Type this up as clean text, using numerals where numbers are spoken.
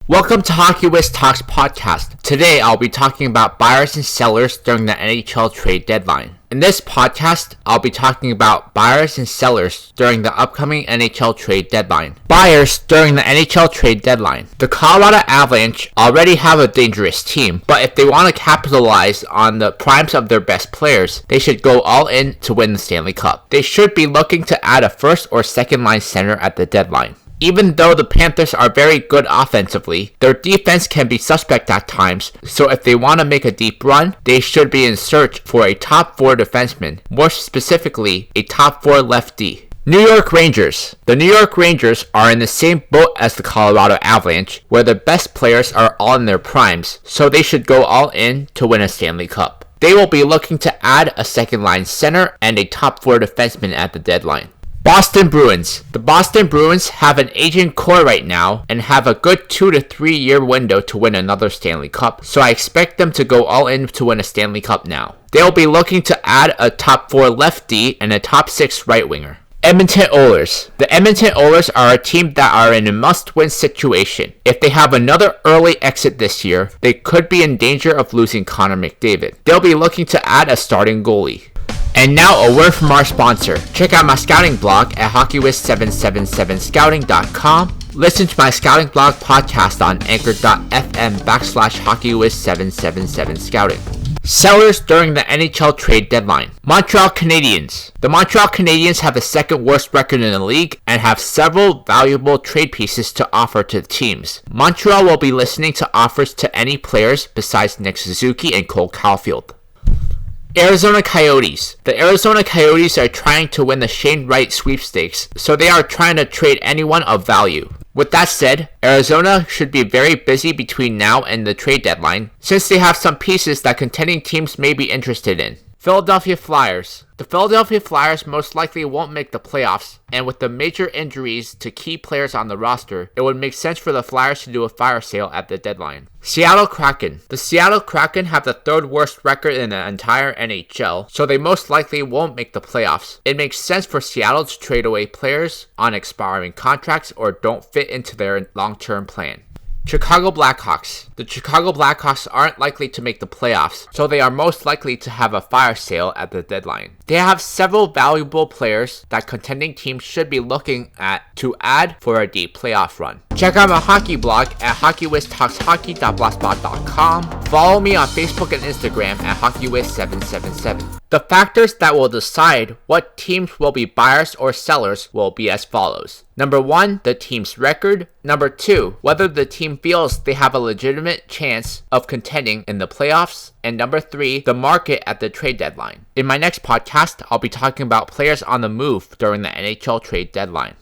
Welcome to Hockey Wiz Talks podcast. Today I'll be talking about buyers and sellers during the NHL Trade Deadline. In this podcast, I'll be talking about buyers and sellers during the upcoming NHL Trade Deadline. Buyers during the NHL Trade Deadline. The Colorado Avalanche already have a dangerous team, but if they want to capitalize on the primes of their best players, they should go all in to win the Stanley Cup. They should be looking to add a first or second line center at the deadline. Even though the Panthers are very good offensively, their defense can be suspect at times, so if they want to make a deep run, they should be in search for a top 4 defenseman, more specifically, a top 4 lefty. New York Rangers. The New York Rangers are in the same boat as the Colorado Avalanche, where the best players are all in their primes, so they should go all in to win a Stanley Cup. They will be looking to add a second line center and a top 4 defenseman at the deadline. Boston Bruins. The Boston Bruins have an aging core right now and have a good 2 to 3 year window to win another Stanley Cup, so I expect them to go all in to win a Stanley Cup now. They'll be looking to add a top 4 lefty and a top 6 right winger. Edmonton Oilers. The Edmonton Oilers are a team that are in a must-win situation. If they have another early exit this year, they could be in danger of losing Connor McDavid. They'll be looking to add a starting goalie. And now a word from our sponsor. Check out my scouting blog at hockeywiz777scouting.com. Listen to my scouting blog podcast on anchor.fm/hockeywiz777scouting. Sellers during the NHL Trade Deadline. Montreal Canadiens. The Montreal Canadiens have the second worst record in the league and have several valuable trade pieces to offer to the teams. Montreal will be listening to offers to any players besides Nick Suzuki and Cole Caulfield. Arizona Coyotes. The Arizona Coyotes are trying to win the Shane Wright sweepstakes, so they are trying to trade anyone of value. With that said, Arizona should be very busy between now and the trade deadline, since they have some pieces that contending teams may be interested in. Philadelphia Flyers. The Philadelphia Flyers most likely won't make the playoffs, and with the major injuries to key players on the roster, it would make sense for the Flyers to do a fire sale at the deadline. Seattle Kraken. The Seattle Kraken have the third worst record in the entire NHL, so they most likely won't make the playoffs. It makes sense for Seattle to trade away players on expiring contracts or don't fit into their long-term plan. Chicago Blackhawks. The Chicago Blackhawks aren't likely to make the playoffs, so they are most likely to have a fire sale at the deadline. They have several valuable players that contending teams should be looking at to add for a deep playoff run. Check out my hockey blog at hockeywiztalkshockey.blogspot.com. Follow me on Facebook and Instagram at hockeywiz777. The factors that will decide what teams will be buyers or sellers will be as follows. Number 1, the team's record. Number 2, whether the team feels they have a legitimate chance of contending in the playoffs. And number 3, the market at the trade deadline. In my next podcast, I'll be talking about players on the move during the NHL Trade Deadline.